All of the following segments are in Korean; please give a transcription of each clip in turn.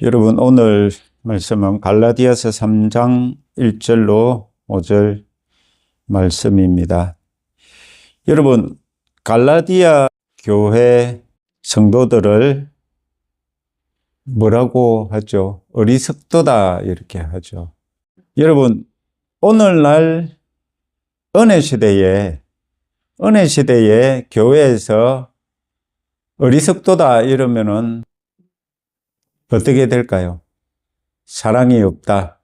여러분, 오늘 말씀은 갈라디아서 3장 1절로 5절 말씀입니다. 여러분, 갈라디아 교회 성도들을 뭐라고 하죠? 어리석도다 이렇게 하죠. 여러분, 오늘날 은혜 시대에 교회에서 어리석도다 이러면은 어떻게 될까요? 사랑이 없다.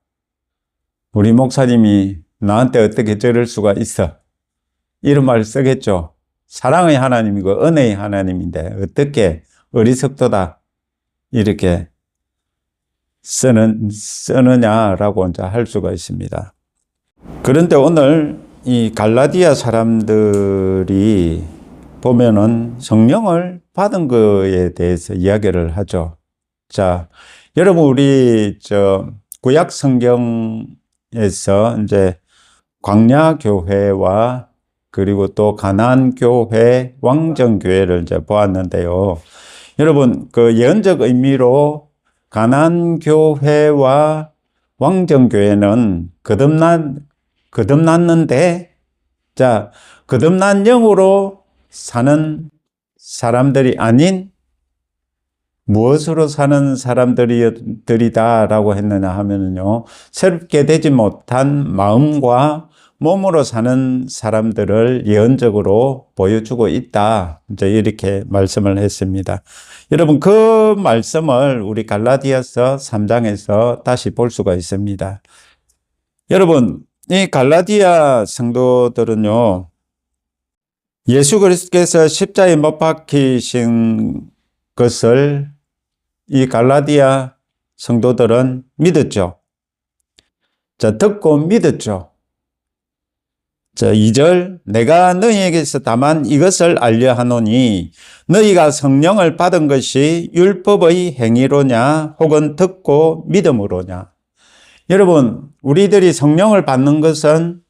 우리 목사님이 나한테 어떻게 저럴 수가 있어? 이런 말 쓰겠죠. 사랑의 하나님이고 은혜의 하나님인데 어떻게 어리석도다 이렇게 쓰느냐라고 이제 할 수가 있습니다. 그런데 오늘 이 갈라디아 사람들이 보면은 성령을 받은 거에 대해서 이야기를 하죠. 자, 여러분, 우리 구약 성경에서 이제 광야 교회와 그리고 또 가나안 교회, 왕정 교회를 이제 보았는데요. 여러분, 그 예언적 의미로 가나안 교회와 왕정 교회는 거듭났는데, 자, 거듭난 영으로 사는 사람들이 아닌 무엇으로 사는 사람들이다라고 했느냐 하면은요, 새롭게 되지 못한 마음과 몸으로 사는 사람들을 예언적으로 보여주고 있다. 이제 이렇게 말씀을 했습니다. 여러분, 그 말씀을 우리 갈라디아서 3장에서 다시 볼 수가 있습니다. 여러분, 이 갈라디아 성도들은요, 예수 그리스도께서 십자가에 못 박히신 것을 이 갈라디아 성도들은 믿었죠. 자, 듣고 믿었죠. 자, 2절, 내가 너희에게서 다만 이것을 알려 하노니 너희가 성령을 받은 것이 율법의 행위로냐 혹은 듣고 믿음으로냐. 여러분, 우리들이 성령을 받는 것은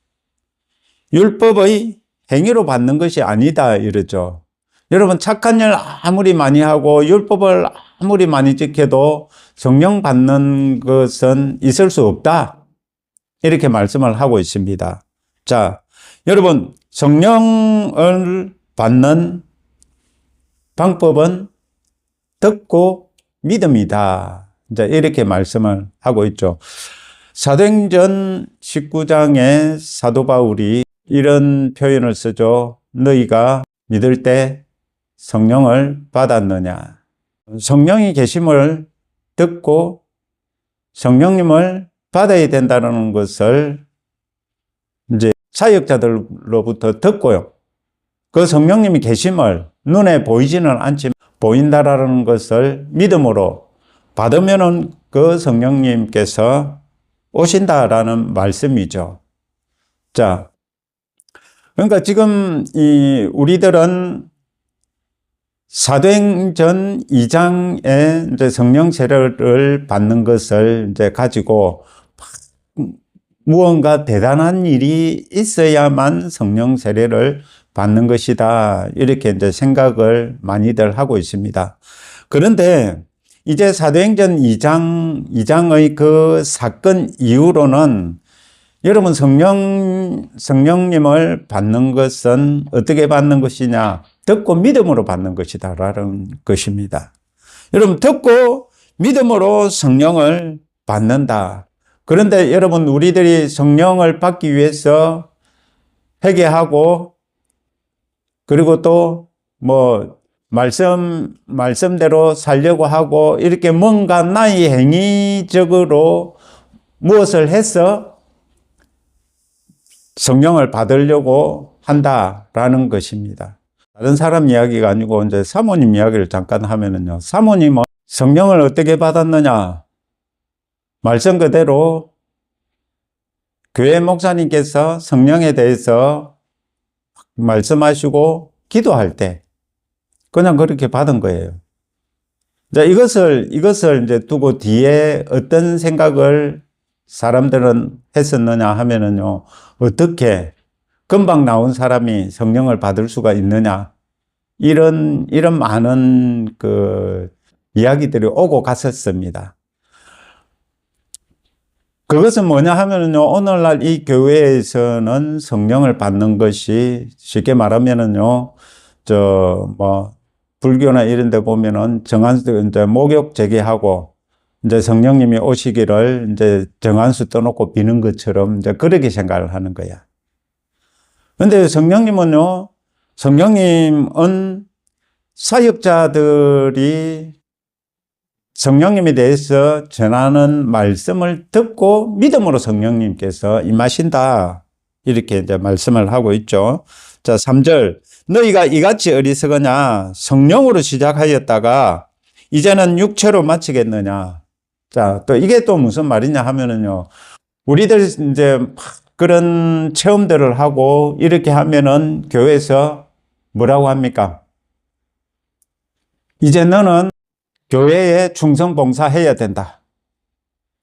율법의 행위로 받는 것이 아니다 이러죠. 여러분, 착한 일 아무리 많이 하고 율법을 아무리 많이 지켜도 성령 받는 것은 있을 수 없다. 이렇게 말씀을 하고 있습니다. 자, 여러분, 성령을 받는 방법은 듣고 믿음이다. 이제 이렇게 말씀을 하고 있죠. 사도행전 19장에 사도 바울이 이런 표현을 쓰죠. 너희가 믿을 때 성령을 받았느냐. 성령이 계심을 듣고 성령님을 받아야 된다는 것을 이제 사역자들로부터 듣고요. 그 성령님이 계심을 눈에 보이지는 않지만 보인다라는 것을 믿음으로 받으면은 그 성령님께서 오신다라는 말씀이죠. 자, 그러니까 지금 우리들은 사도행전 2장에 이제 성령 세례를 받는 것을 이제 가지고 무언가 대단한 일이 있어야만 성령 세례를 받는 것이다. 이렇게 이제 생각을 많이들 하고 있습니다. 그런데 이제 사도행전 2장의 그 사건 이후로는 여러분 성령님을 받는 것은 어떻게 받는 것이냐? 듣고 믿음으로 받는 것이다라는 것입니다. 여러분, 듣고 믿음으로 성령을 받는다. 그런데 여러분, 우리들이 성령을 받기 위해서 회개하고 그리고 또 말씀대로 살려고 하고 이렇게 뭔가 나의 행위적으로 무엇을 해서 성령을 받으려고 한다라는 것입니다. 다른 사람 이야기가 아니고 이제 사모님 이야기를 잠깐 하면은요. 사모님은 성령을 어떻게 받았느냐? 말씀 그대로 교회 목사님께서 성령에 대해서 말씀하시고 기도할 때 그냥 그렇게 받은 거예요. 자, 이것을 이제 두고 뒤에 어떤 생각을 사람들은 했었느냐 하면은요. 어떻게 금방 나온 사람이 성령을 받을 수가 있느냐? 이런 많은 그 이야기들이 오고 갔었습니다. 그것은 뭐냐 하면은요, 오늘날 이 교회에서는 성령을 받는 것이 쉽게 말하면은요, 불교나 이런 데 보면은 정한수, 이제 목욕 제기하고, 이제 성령님이 오시기를 이제 정한수 떠놓고 비는 것처럼 이제 그렇게 생각을 하는 거야. 근데 성령님은 사역자들이 성령님에 대해서 전하는 말씀을 듣고 믿음으로 성령님께서 임하신다. 이렇게 이제 말씀을 하고 있죠. 자, 3절. 너희가 이같이 어리석으냐? 성령으로 시작하였다가 이제는 육체로 마치겠느냐? 자, 또 이게 또 무슨 말이냐 하면은요. 우리들 이제 그런 체험들을 하고 이렇게 하면은 교회에서 뭐라고 합니까? 이제 너는 교회에 충성 봉사해야 된다.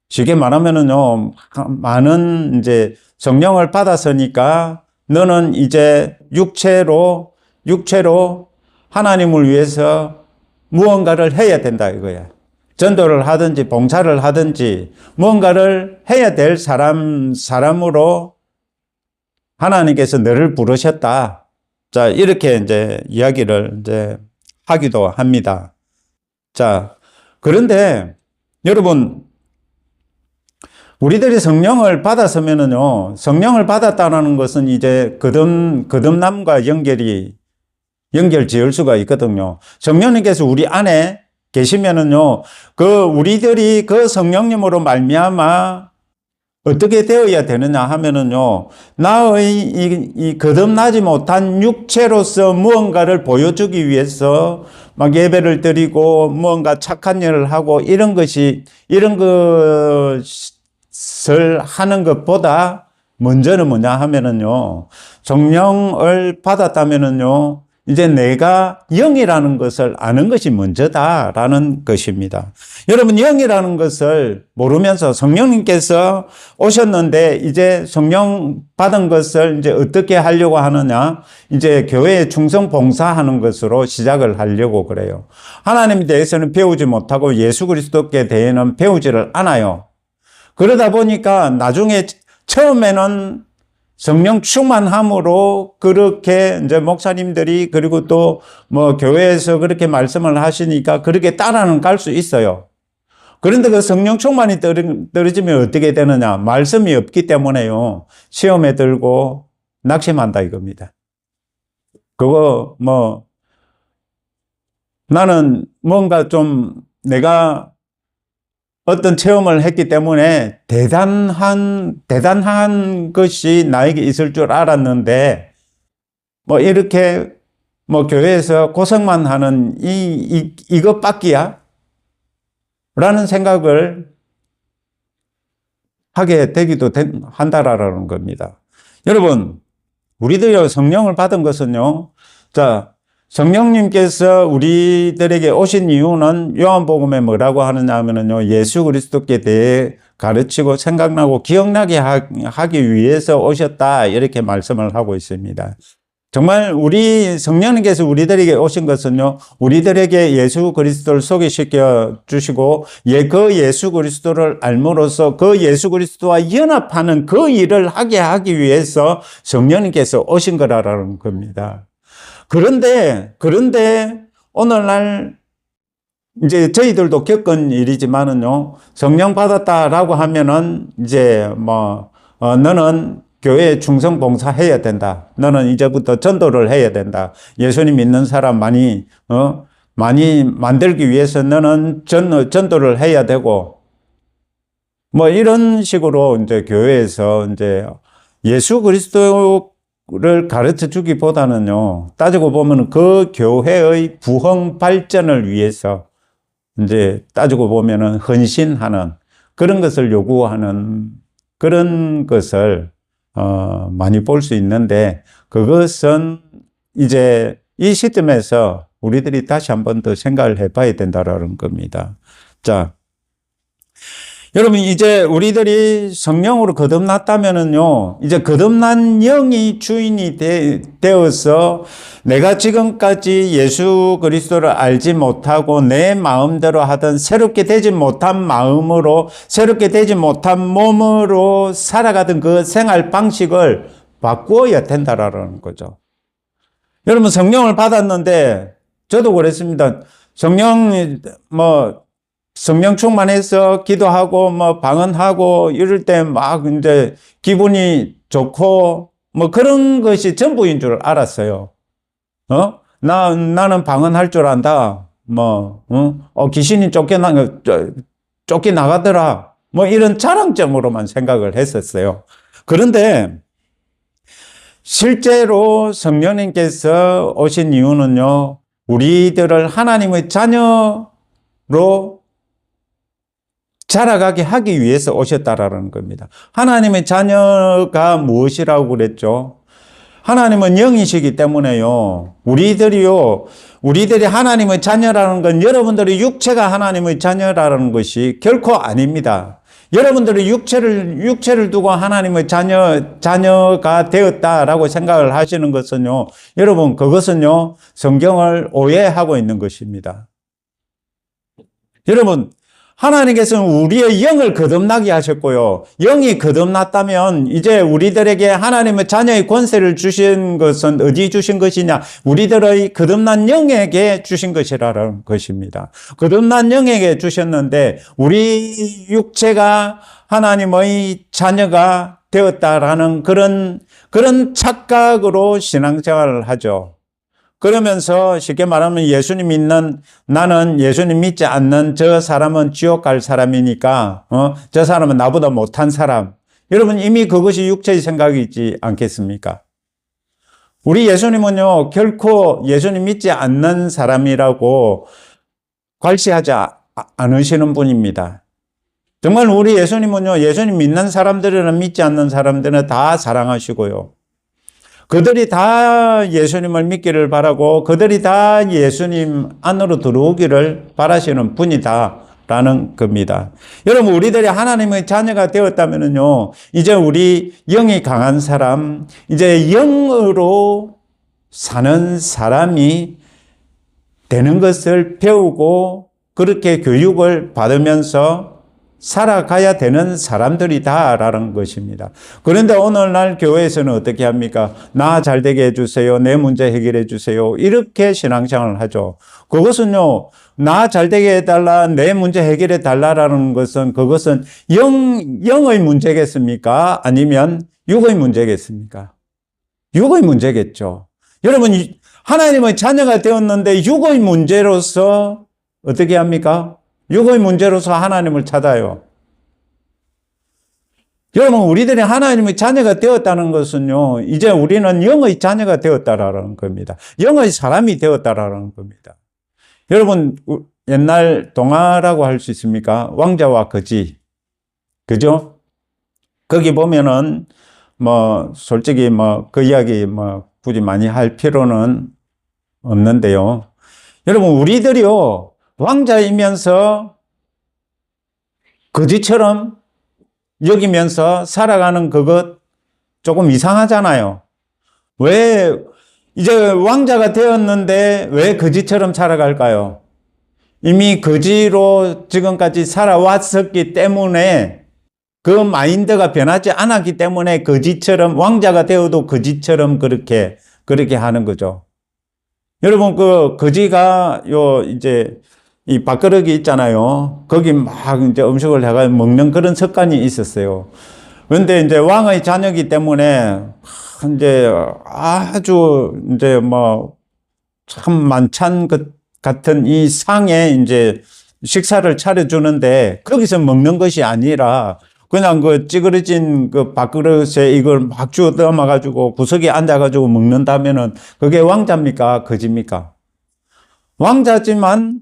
쉽게 말하면은요, 많은 이제 성령을 받았으니까 너는 이제 육체로 하나님을 위해서 무언가를 해야 된다 이거야. 전도를 하든지 봉사를 하든지 무언가를 해야 될 사람으로 하나님께서 너를 부르셨다. 자, 이렇게 이제 이야기를 이제 하기도 합니다. 자, 그런데 여러분, 우리들이 성령을 받았으면은요, 성령을 받았다는 것은 이제 거듭남과 연결 지을 수가 있거든요. 성령님께서 우리 안에 계시면은요, 우리들이 그 성령님으로 말미암아 어떻게 되어야 되느냐 하면은요, 나의 이 거듭나지 못한 육체로서 무언가를 보여주기 위해서 막 예배를 드리고 무언가 착한 일을 하고 이런 것을 하는 것보다 먼저는 뭐냐 하면은요, 성령을 받았다면은요, 이제 내가 영이라는 것을 아는 것이 먼저다라는 것입니다. 여러분, 영이라는 것을 모르면서 성령님께서 오셨는데 이제 성령 받은 것을 이제 어떻게 하려고 하느냐? 이제 교회에 충성 봉사하는 것으로 시작을 하려고 그래요. 하나님에 대해서는 배우지 못하고 예수 그리스도께 대해서는 배우지를 않아요. 그러다 보니까 나중에 처음에는 성령 충만함으로 그렇게 이제 목사님들이 그리고 또 교회에서 그렇게 말씀을 하시니까 그렇게 따라는 갈 수 있어요. 그런데 그 성령 충만이 떨어지면 어떻게 되느냐? 말씀이 없기 때문에요. 시험에 들고 낙심한다 이겁니다. 나는 뭔가 좀 내가 어떤 체험을 했기 때문에 대단한 것이 나에게 있을 줄 알았는데, 이렇게 교회에서 고생만 하는 이것밖이야? 라는 생각을 하게 되기도 한다라는 겁니다. 여러분, 우리들이 성령을 받은 것은요, 자, 성령님께서 우리들에게 오신 이유는 요한복음에 뭐라고 하느냐 하면은요, 예수 그리스도께 대해 가르치고 생각나고 기억나게 하기 위해서 오셨다. 이렇게 말씀을 하고 있습니다. 정말 성령님께서 우리들에게 오신 것은요, 우리들에게 예수 그리스도를 소개시켜 주시고, 그 예수 그리스도를 알므로써 그 예수 그리스도와 연합하는 그 일을 하기 위해서 성령님께서 오신 거라는 겁니다. 그런데 오늘날 이제 저희들도 겪은 일이지만은요, 성령 받았다라고 하면은 이제 너는 교회에 충성 봉사해야 된다. 너는 이제부터 전도를 해야 된다. 예수님 믿는 사람 많이 만들기 위해서 너는 전도를 해야 되고, 이런 식으로 이제 교회에서 이제 예수 그리스도를 가르쳐 주기보다는요, 따지고 보면 그 교회의 부흥 발전을 위해서 이제 따지고 보면은 헌신하는 그런 것을 요구하는 그런 것을 많이 볼 수 있는데, 그것은 이제 이 시점에서 우리들이 다시 한 번 더 생각을 해봐야 된다라는 겁니다. 자, 여러분, 이제 우리들이 성령으로 거듭났다면은요, 이제 거듭난 영이 주인이 되어서 내가 지금까지 예수 그리스도를 알지 못하고 내 마음대로 하던 새롭게 되지 못한 마음으로, 새롭게 되지 못한 몸으로 살아가던 그 생활 방식을 바꾸어야 된다라는 거죠. 여러분, 성령을 받았는데, 저도 그랬습니다. 성령 충만해서 기도하고, 방언하고, 이럴 때 막 이제 기분이 좋고, 그런 것이 전부인 줄 알았어요. 나는 방언할 줄 안다. 귀신이 쫓겨나가더라. 이런 자랑점으로만 생각을 했었어요. 그런데, 실제로 성령님께서 오신 이유는요, 우리들을 하나님의 자녀로 자라가게 하기 위해서 오셨다라는 겁니다. 하나님의 자녀가 무엇이라고 그랬죠? 하나님은 영이시기 때문에요. 우리들이 하나님의 자녀라는 건 여러분들의 육체가 하나님의 자녀라는 것이 결코 아닙니다. 여러분들이 육체를 두고 하나님의 자녀가 되었다라고 생각을 하시는 것은요, 여러분, 그것은요, 성경을 오해하고 있는 것입니다. 여러분, 하나님께서는 우리의 영을 거듭나게 하셨고요. 영이 거듭났다면 이제 우리들에게 하나님의 자녀의 권세를 주신 것은 어디 주신 것이냐? 우리들의 거듭난 영에게 주신 것이라는 것입니다. 거듭난 영에게 주셨는데 우리 육체가 하나님의 자녀가 되었다라는 그런 착각으로 신앙생활을 하죠. 그러면서 쉽게 말하면 나는 예수님 믿지 않는 저 사람은 지옥 갈 사람이니까, 저 사람은 나보다 못한 사람. 여러분, 이미 그것이 육체의 생각이지 않겠습니까? 우리 예수님은요, 결코 예수님 믿지 않는 사람이라고 괄시하지 않으시는 분입니다. 정말 우리 예수님은요, 예수님 믿는 사람들이나 믿지 않는 사람들은 다 사랑하시고요. 그들이 다 예수님을 믿기를 바라고 그들이 다 예수님 안으로 들어오기를 바라시는 분이다라는 겁니다. 여러분, 우리들이 하나님의 자녀가 되었다면요, 이제 우리 영이 강한 사람, 이제 영으로 사는 사람이 되는 것을 배우고 그렇게 교육을 받으면서 살아가야 되는 사람들이다라는 것입니다. 그런데 오늘날 교회에서는 어떻게 합니까? 나 잘되게 해주세요. 내 문제 해결해 주세요. 이렇게 신앙생활을 하죠. 그것은요, 나 잘되게 해달라, 내 문제 해결해 달라라는 것은 그것은 영의 문제겠습니까? 아니면 육의 문제겠습니까? 육의 문제겠죠. 여러분, 하나님의 자녀가 되었는데 육의 문제로서 어떻게 합니까? 육의 문제로서 하나님을 찾아요. 여러분, 우리들이 하나님의 자녀가 되었다는 것은요, 이제 우리는 영의 자녀가 되었다라는 겁니다. 영의 사람이 되었다라는 겁니다. 여러분, 옛날 동화라고 할 수 있습니까? 왕자와 거지. 그죠? 거기 보면은, 솔직히 그 이야기 굳이 많이 할 필요는 없는데요. 여러분, 우리들이요, 왕자이면서 거지처럼 여기면서 살아가는 그것 조금 이상하잖아요. 왜 이제 왕자가 되었는데 왜 거지처럼 살아갈까요? 이미 거지로 지금까지 살아왔었기 때문에 그 마인드가 변하지 않았기 때문에 거지처럼, 왕자가 되어도 거지처럼 그렇게 하는 거죠. 여러분, 거지가 이제 이 밥그릇이 있잖아요. 거기 막 이제 음식을 해가 먹는 그런 습관이 있었어요. 그런데 이제 왕의 자녀이기 때문에 이제 아주 이제 참 만찬 같은 이 상에 이제 식사를 차려주는데 거기서 먹는 것이 아니라 그냥 찌그러진 밥그릇에 이걸 막 주워 담아가지고 구석에 앉아가지고 먹는다면은 그게 왕자입니까? 거지입니까? 왕자지만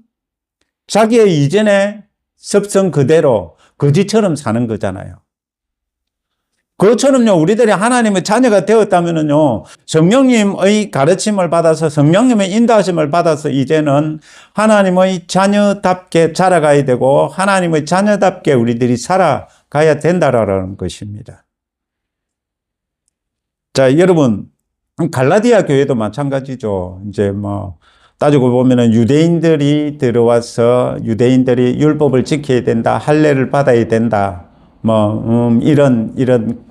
자기의 이전의 습성 그대로 거지처럼 사는 거잖아요. 그것처럼요, 우리들이 하나님의 자녀가 되었다면은요, 성령님의 가르침을 받아서, 성령님의 인도하심을 받아서 이제는 하나님의 자녀답게 자라가야 되고, 하나님의 자녀답게 우리들이 살아가야 된다라는 것입니다. 자, 여러분, 갈라디아 교회도 마찬가지죠. 이제 따지고 보면은 유대인들이 들어와서 유대인들이 율법을 지켜야 된다, 할례를 받아야 된다, 이런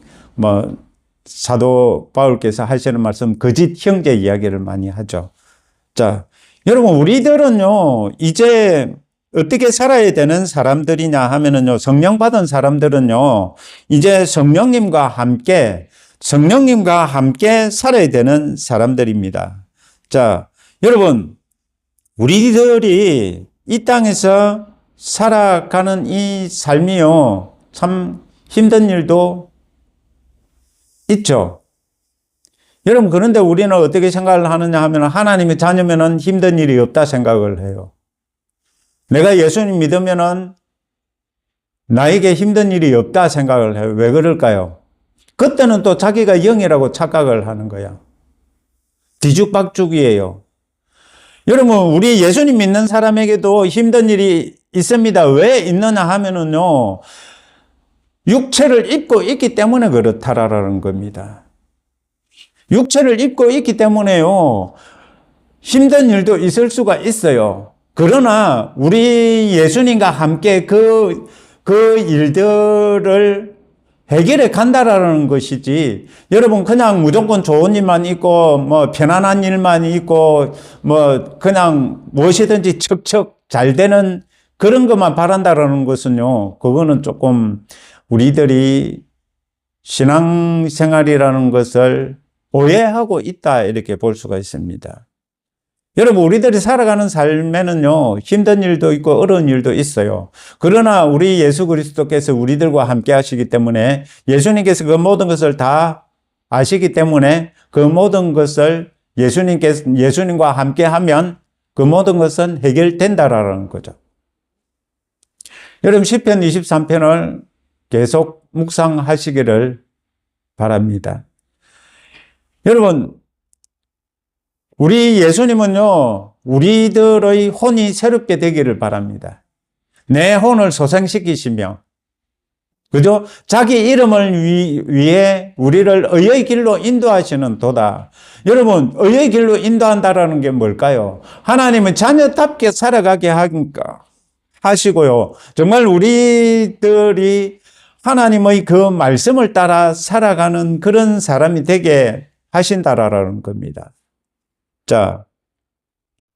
사도 바울께서 하시는 말씀, 거짓 형제 이야기를 많이 하죠. 자, 여러분, 우리들은요, 이제 어떻게 살아야 되는 사람들이냐 하면은요, 성령 받은 사람들은요, 이제 성령님과 함께 살아야 되는 사람들입니다. 자, 여러분, 우리들이 이 땅에서 살아가는 이 삶이요, 참 힘든 일도 있죠. 여러분, 그런데 우리는 어떻게 생각을 하느냐 하면 하나님의 자녀면은 힘든 일이 없다 생각을 해요. 내가 예수님 믿으면은 나에게 힘든 일이 없다 생각을 해요. 왜 그럴까요? 그때는 또 자기가 영이라고 착각을 하는 거야. 뒤죽박죽이에요. 여러분, 우리 예수님 믿는 사람에게도 힘든 일이 있습니다. 왜 있느냐 하면은요, 육체를 입고 있기 때문에 그렇다라는 겁니다. 육체를 입고 있기 때문에요, 힘든 일도 있을 수가 있어요. 그러나 우리 예수님과 함께 그 일들을 해결해 간다라는 것이지, 여러분, 그냥 무조건 좋은 일만 있고, 편안한 일만 있고, 그냥 무엇이든지 척척 잘 되는 그런 것만 바란다라는 것은요, 그거는 조금 우리들이 신앙생활이라는 것을 오해하고 있다, 이렇게 볼 수가 있습니다. 여러분, 우리들이 살아가는 삶에는요, 힘든 일도 있고 어려운 일도 있어요. 그러나 우리 예수 그리스도께서 우리들과 함께 하시기 때문에, 예수님께서 그 모든 것을 다 아시기 때문에 그 모든 것을 예수님과 함께 하면 그 모든 것은 해결된다라는 거죠. 여러분, 시편 23편을 계속 묵상하시기를 바랍니다. 여러분, 우리 예수님은요, 우리들의 혼이 새롭게 되기를 바랍니다. 내 혼을 소생시키시며, 그죠? 자기 이름을 위해 우리를 의의 길로 인도하시는 도다. 여러분, 의의 길로 인도한다라는 게 뭘까요? 하나님은 자녀답게 살아가게 하시고요. 정말 우리들이 하나님의 그 말씀을 따라 살아가는 그런 사람이 되게 하신다라는 겁니다. 자,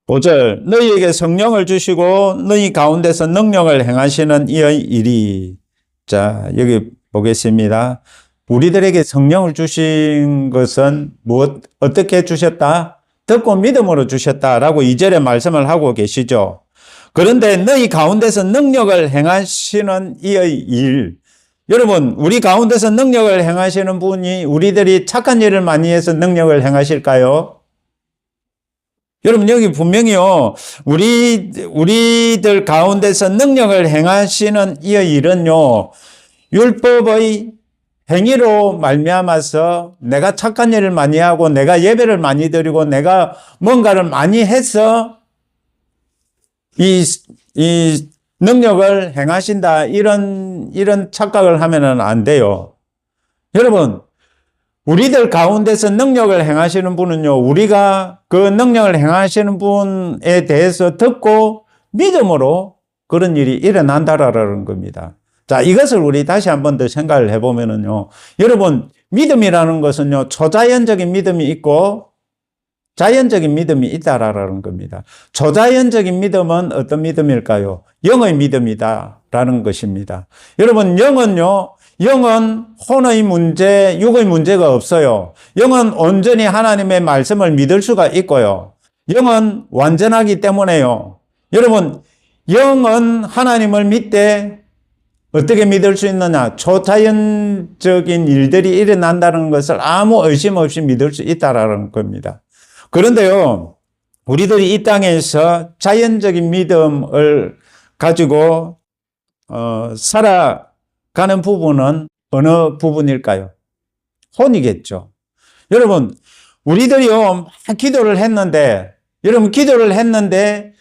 5절, 너희에게 성령을 주시고 너희 가운데서 능력을 행하시는 이의 일이. 자, 여기 보겠습니다. 우리들에게 성령을 주신 것은 어떻게 주셨다? 듣고 믿음으로 주셨다라고 2절에 말씀을 하고 계시죠. 그런데 너희 가운데서 능력을 행하시는 이의 일. 여러분, 우리 가운데서 능력을 행하시는 분이 우리들이 착한 일을 많이 해서 능력을 행하실까요? 여러분, 여기 분명히요, 우리들 가운데서 능력을 행하시는 이의 일은요, 율법의 행위로 말미암아서 내가 착한 일을 많이 하고 내가 예배를 많이 드리고 내가 뭔가를 많이 해서 이 능력을 행하신다, 이런 착각을 하면은 안 돼요. 여러분, 우리들 가운데서 능력을 행하시는 분은요, 우리가 그 능력을 행하시는 분에 대해서 듣고 믿음으로 그런 일이 일어난다라는 겁니다. 자, 이것을 우리 다시 한 번 더 생각을 해보면은요, 여러분, 믿음이라는 것은요, 초자연적인 믿음이 있고 자연적인 믿음이 있다라는 겁니다. 초자연적인 믿음은 어떤 믿음일까요? 영의 믿음이다라는 것입니다. 여러분, 영은 혼의 문제, 육의 문제가 없어요. 영은 온전히 하나님의 말씀을 믿을 수가 있고요. 영은 완전하기 때문에요. 여러분, 영은 하나님을 믿되 어떻게 믿을 수 있느냐? 초자연적인 일들이 일어난다는 것을 아무 의심 없이 믿을 수 있다라는 겁니다. 그런데요, 우리들이 이 땅에서 자연적인 믿음을 가지고 살아가는 부분은 어느 부분일까요? 혼이겠죠. 여러분, 우리들이요, 막 기도를 했는데, 여러분, 기도를 했는데,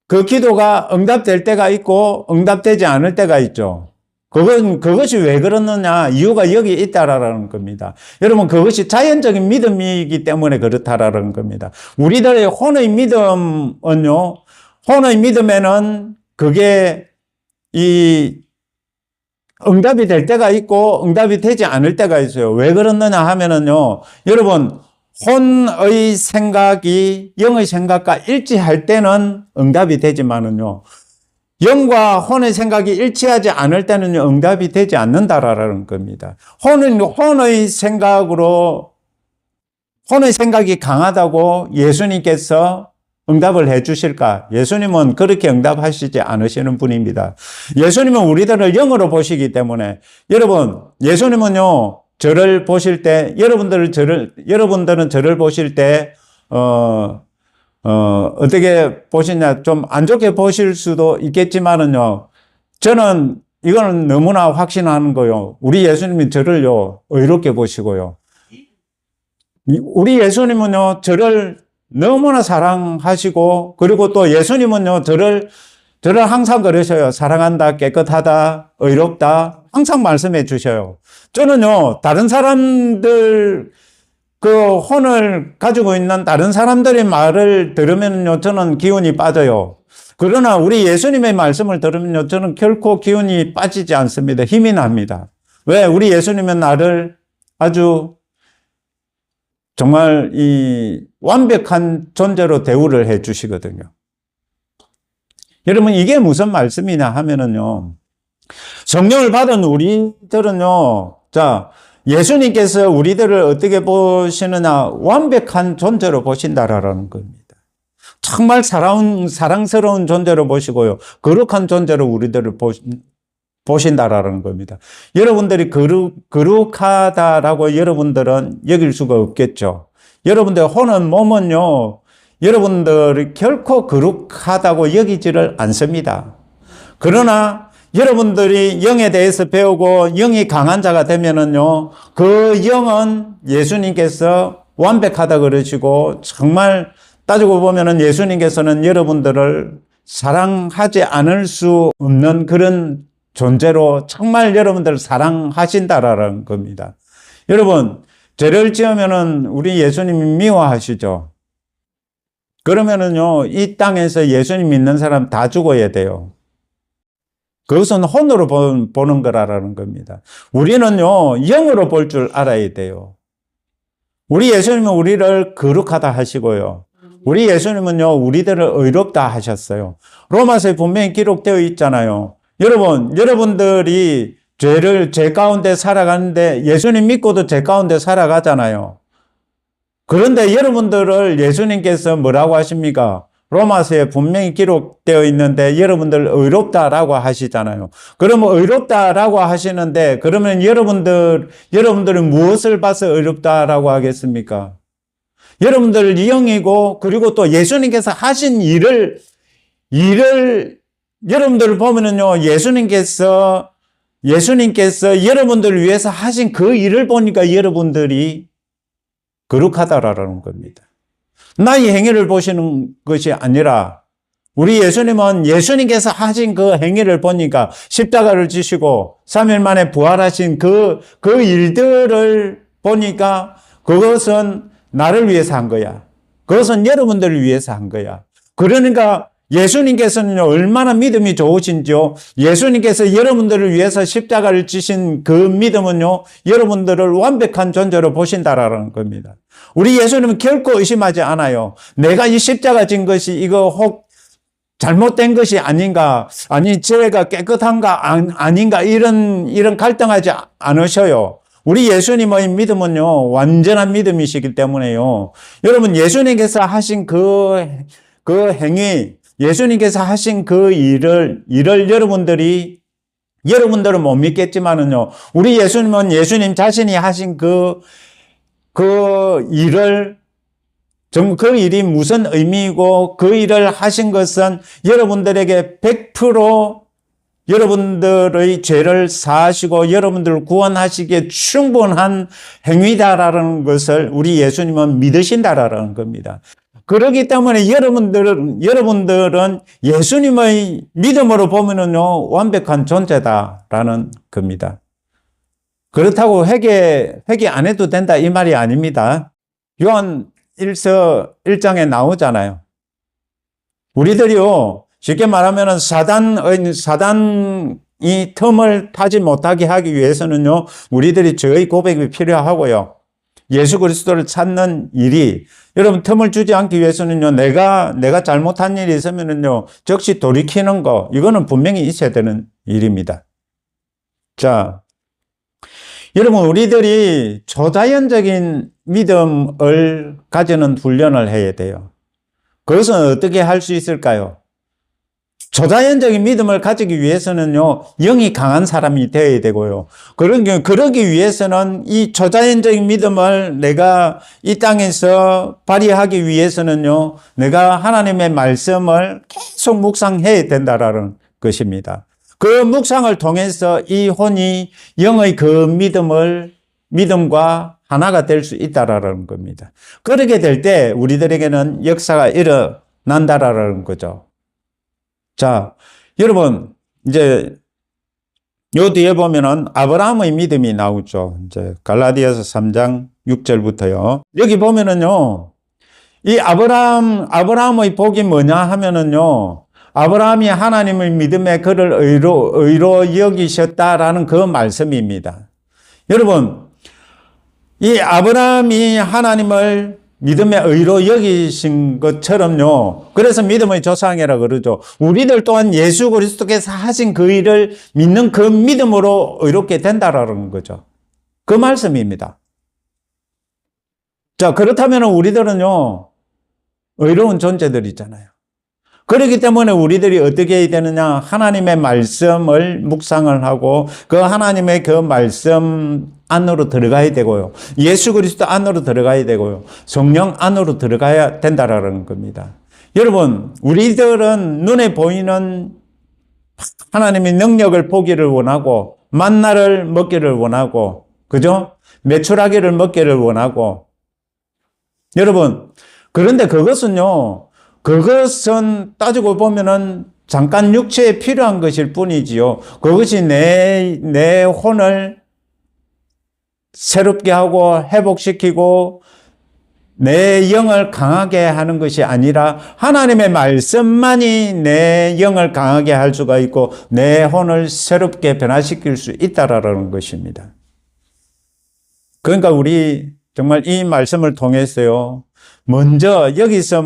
그 기도가 응답될 때가 있고, 응답되지 않을 때가 있죠. 그것이 왜 그러느냐? 이유가 여기 있다라는 겁니다. 여러분, 그것이 자연적인 믿음이기 때문에 그렇다라는 겁니다. 우리들의 혼의 믿음은요, 혼의 믿음에는 그게 응답이 될 때가 있고, 응답이 되지 않을 때가 있어요. 왜 그러느냐 하면은요, 여러분, 혼의 생각이 영의 생각과 일치할 때는 응답이 되지만은요, 영과 혼의 생각이 일치하지 않을 때는 응답이 되지 않는다라는 겁니다. 혼의 생각이 강하다고 예수님께서 응답을 해 주실까? 예수님은 그렇게 응답하시지 않으시는 분입니다. 예수님은 우리들을 영으로 보시기 때문에, 여러분, 예수님은요, 저를 보실 때, 여러분들은 저를 보실 때, 어떻게 보시냐, 좀 안 좋게 보실 수도 있겠지만은요, 저는 이거는 너무나 확신하는 거요. 우리 예수님이 저를요, 의롭게 보시고요. 우리 예수님은요, 저를 너무나 사랑하시고, 그리고 또 예수님은요, 저를 항상 그러셔요. 사랑한다, 깨끗하다, 의롭다, 항상 말씀해 주셔요. 저는요, 다른 사람들, 그 혼을 가지고 있는 다른 사람들의 말을 들으면요, 저는 기운이 빠져요. 그러나 우리 예수님의 말씀을 들으면요, 저는 결코 기운이 빠지지 않습니다. 힘이 납니다. 왜? 우리 예수님은 나를 아주 정말 완벽한 존재로 대우를 해 주시거든요. 여러분, 이게 무슨 말씀이냐 하면은요, 성령을 받은 우리들은요, 자, 예수님께서 우리들을 어떻게 보시느냐, 완벽한 존재로 보신다라는 겁니다. 정말 사랑스러운 존재로 보시고요, 거룩한 존재로 우리들을 보신다라는 겁니다. 여러분들이 거룩하다라고 여러분들은 여길 수가 없겠죠. 여러분들 혼은 몸은요, 여러분들이 결코 거룩하다고 여기지를 않습니다. 그러나 여러분들이 영에 대해서 배우고 영이 강한 자가 되면은요, 그 영은 예수님께서 완벽하다 그러시고, 정말 따지고 보면은 예수님께서는 여러분들을 사랑하지 않을 수 없는 그런 존재로 정말 여러분들을 사랑하신다라는 겁니다. 여러분, 죄를 지으면은 우리 예수님이 미워하시죠? 그러면은요, 이 땅에서 예수님 믿는 사람 다 죽어야 돼요. 그것은 혼으로 보는 거라는 겁니다. 우리는요, 영으로 볼 줄 알아야 돼요. 우리 예수님은 우리를 거룩하다 하시고요. 우리 예수님은요, 우리들을 의롭다 하셨어요. 로마서에 분명히 기록되어 있잖아요. 여러분들이 죄 가운데 살아가는데 예수님 믿고도 죄 가운데 살아가잖아요. 그런데 여러분들을 예수님께서 뭐라고 하십니까? 로마서에 분명히 기록되어 있는데 여러분들 의롭다라고 하시잖아요. 그러면 의롭다라고 하시는데, 그러면 여러분들은 무엇을 봐서 의롭다라고 하겠습니까? 여러분들 영이고, 그리고 또 예수님께서 하신 일을 여러분들을 보면은요, 예수님께서 여러분들을 위해서 하신 그 일을 보니까 여러분들이 거룩하다라는 겁니다. 나의 행위를 보시는 것이 아니라, 우리 예수님은 예수님께서 하신 그 행위를 보니까 십자가를 지시고 3일 만에 부활하신 그 일들을 보니까 그것은 나를 위해서 한 거야. 그것은 여러분들을 위해서 한 거야. 그러니까 예수님께서는 얼마나 믿음이 좋으신지요. 예수님께서 여러분들을 위해서 십자가를 지신 그 믿음은요, 여러분들을 완벽한 존재로 보신다라는 겁니다. 우리 예수님은 결코 의심하지 않아요. 내가 이 십자가 진 것이 이거 혹 잘못된 것이 아닌가, 아니 죄가 깨끗한가 아닌가, 이런 갈등하지 않으셔요. 우리 예수님의 믿음은요, 완전한 믿음이시기 때문에요. 여러분, 예수님께서 하신 그 행위, 예수님께서 하신 그 일을 여러분들은 못 믿겠지만은요, 우리 예수님은 예수님 자신이 하신 그 일이 무슨 의미이고, 그 일을 하신 것은 여러분들에게 100% 여러분들의 죄를 사하시고 여러분들을 구원하시기에 충분한 행위다라는 것을 우리 예수님은 믿으신다라는 겁니다. 그렇기 때문에 여러분들은 예수님의 믿음으로 보면은요, 완벽한 존재다라는 겁니다. 그렇다고 회개 안 해도 된다 이 말이 아닙니다. 요한 1서 1장에 나오잖아요. 우리들이요, 쉽게 말하면 사단이 틈을 타지 못하게 하기 위해서는요, 우리들이 죄의 고백이 필요하고요. 예수 그리스도를 찾는 일이, 여러분 틈을 주지 않기 위해서는요, 내가 잘못한 일이 있으면은요, 즉시 돌이키는 거, 이거는 분명히 있어야 되는 일입니다. 자, 여러분, 우리들이 초자연적인 믿음을 가지는 훈련을 해야 돼요. 그것은 어떻게 할 수 있을까요? 초자연적인 믿음을 가지기 위해서는요, 영이 강한 사람이 되어야 되고요. 그러기 위해서는 이 초자연적인 믿음을 내가 이 땅에서 발휘하기 위해서는요, 내가 하나님의 말씀을 계속 묵상해야 된다라는 것입니다. 그 묵상을 통해서 이 혼이 영의 그 믿음과 하나가 될 수 있다라는 겁니다. 그렇게 될 때 우리들에게는 역사가 일어난다라는 거죠. 자, 여러분, 이제 요 뒤에 보면은 아브라함의 믿음이 나오죠. 이제 갈라디아서 3장 6절부터요. 여기 보면은요, 이 아브라함의 복이 뭐냐 하면은요, 아브라함이 하나님의 믿음에 그를 의로 여기셨다라는 그 말씀입니다. 여러분, 이 아브라함이 하나님을 믿음의 의로 여기신 것처럼요. 그래서 믿음의 조상이라 그러죠. 우리들 또한 예수 그리스도께서 하신 그 일을 믿는 그 믿음으로 의롭게 된다라는 거죠. 그 말씀입니다. 자, 그렇다면 우리들은요, 의로운 존재들이잖아요. 그렇기 때문에 우리들이 어떻게 해야 되느냐? 하나님의 말씀을 묵상을 하고 그 하나님의 그 말씀 안으로 들어가야 되고요. 예수 그리스도 안으로 들어가야 되고요. 성령 안으로 들어가야 된다라는 겁니다. 여러분, 우리들은 눈에 보이는 하나님의 능력을 보기를 원하고 만나를 먹기를 원하고, 그죠? 매출하기를 먹기를 원하고. 여러분, 그런데 그것은 따지고 보면은 잠깐 육체에 필요한 것일 뿐이지요. 그것이 내 혼을 새롭게 하고 회복시키고 내 영을 강하게 하는 것이 아니라 하나님의 말씀만이 내 영을 강하게 할 수가 있고 내 혼을 새롭게 변화시킬 수 있다라는 것입니다. 그러니까 우리 정말 이 말씀을 통해서요, 먼저 여기서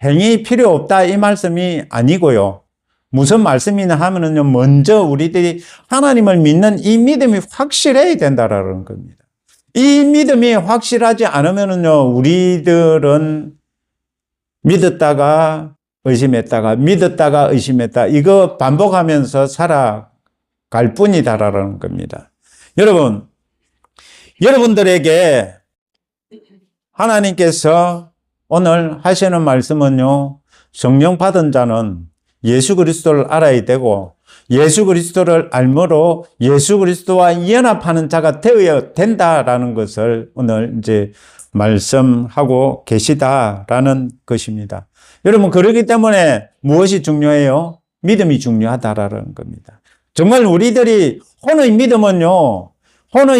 행위 필요 없다 이 말씀이 아니고요. 무슨 말씀이냐 하면은요, 먼저 우리들이 하나님을 믿는 이 믿음이 확실해야 된다라는 겁니다. 이 믿음이 확실하지 않으면은요, 우리들은 믿었다가 의심했다, 이거 반복하면서 살아갈 뿐이다라는 겁니다. 여러분들에게 하나님께서 오늘 하시는 말씀은요, 성령 받은 자는 예수 그리스도를 알아야 되고 예수 그리스도를 알므로 예수 그리스도와 연합하는 자가 되어야 된다라는 것을 오늘 이제 말씀하고 계시다라는 것입니다. 여러분, 그렇기 때문에 무엇이 중요해요? 믿음이 중요하다라는 겁니다. 정말 우리들이 혼의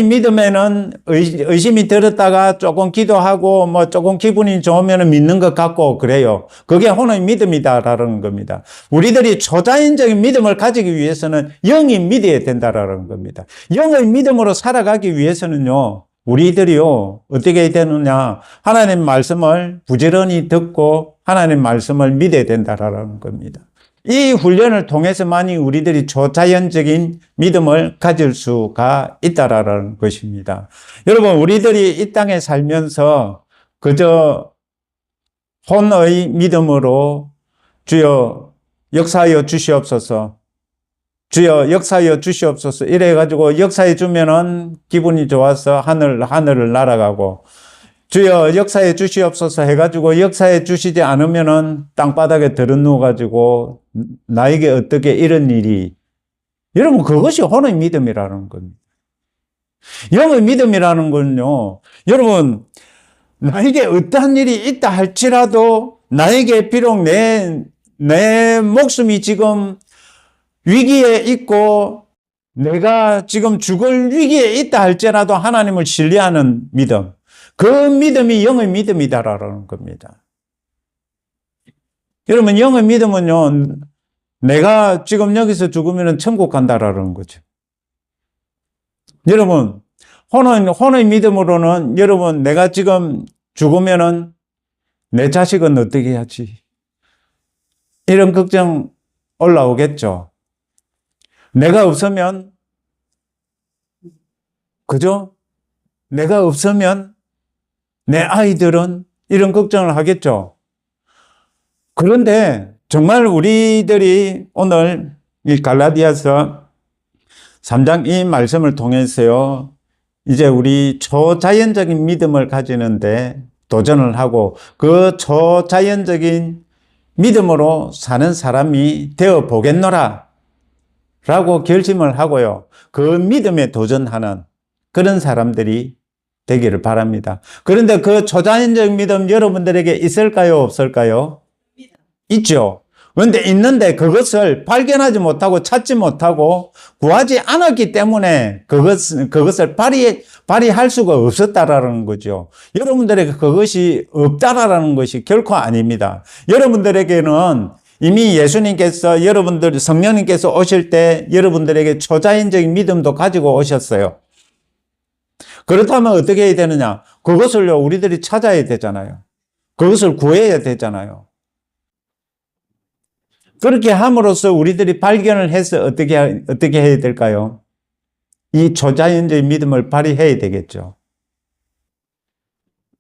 믿음에는 의심이 들었다가 조금 기도하고 조금 기분이 좋으면 믿는 것 같고 그래요. 그게 혼의 믿음이다라는 겁니다. 우리들이 초자연적인 믿음을 가지기 위해서는 영이 믿어야 된다라는 겁니다. 영의 믿음으로 살아가기 위해서는요, 우리들이요, 어떻게 해야 되느냐? 하나님 말씀을 부지런히 듣고 하나님 말씀을 믿어야 된다라는 겁니다. 이 훈련을 통해서만이 우리들이 초자연적인 믿음을 가질 수가 있다라는 것입니다. 여러분, 우리들이 이 땅에 살면서 그저 혼의 믿음으로 주여 역사하여 주시옵소서, 주여 역사하여 주시옵소서 이래가지고 역사해 주면은 기분이 좋아서 하늘을 날아가고, 주여 역사해 주시옵소서 해가지고 역사해 주시지 않으면은 땅바닥에 들어누워가지고 나에게 어떻게 이런 일이 여러분, 그것이 혼의 믿음이라는 겁니다. 영의 믿음이라는 건요, 여러분, 나에게 어떠한 일이 있다 할지라도 나에게 비록 내 목숨이 지금 위기에 있고 내가 지금 죽을 위기에 있다 할지라도 하나님을 신뢰하는 믿음. 그 믿음이 영의 믿음이다라는 겁니다. 여러분, 영의 믿음은요, 내가 지금 여기서 죽으면 천국 간다라는 거죠. 여러분, 혼의 믿음으로는 여러분, 내가 지금 죽으면은 내 자식은 어떻게 해야지? 이런 걱정 올라오겠죠. 내가 없으면, 그죠? 내가 없으면 내 아이들은 이런 걱정을 하겠죠. 그런데 정말 우리들이 오늘 이 갈라디아서 3장 이 말씀을 통해서요, 이제 우리 초자연적인 믿음을 가지는데 도전을 하고 그 초자연적인 믿음으로 사는 사람이 되어 보겠노라 라고 결심을 하고요, 그 믿음에 도전하는 그런 사람들이 되기를 바랍니다. 그런데 그 초자연적 믿음 여러분들에게 있을까요? 없을까요? 있죠. 그런데 있는데 그것을 발견하지 못하고 찾지 못하고 구하지 않았기 때문에 그것을 발휘할 수가 없었다라는 거죠. 여러분들에게 그것이 없다라는 것이 결코 아닙니다. 여러분들에게는 이미 예수님께서 성령님께서 오실 때 여러분들에게 초자연적인 믿음도 가지고 오셨어요. 그렇다면 어떻게 해야 되느냐? 그것을요, 우리들이 찾아야 되잖아요. 그것을 구해야 되잖아요. 그렇게 함으로써 우리들이 발견을 해서 어떻게 해야 될까요? 이 초자연적인 믿음을 발휘해야 되겠죠.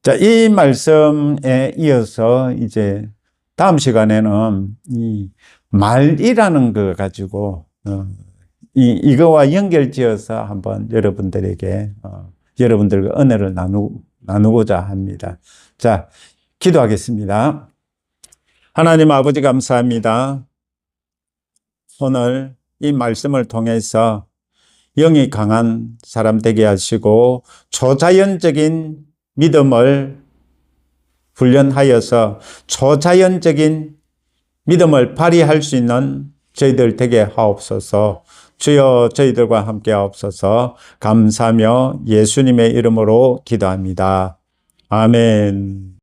자, 이 말씀에 이어서 이제 다음 시간에는 이 말이라는 거 가지고 이거와 연결지어서 한번 여러분들에게 여러분들과 은혜를 나누고자 합니다. 자, 기도하겠습니다. 하나님 아버지, 감사합니다. 오늘 이 말씀을 통해서 영이 강한 사람 되게 하시고 초자연적인 믿음을 훈련하여서 초자연적인 믿음을 발휘할 수 있는 저희들 되게 하옵소서. 주여, 저희들과 함께 하옵소서. 감사하며 예수님의 이름으로 기도합니다. 아멘.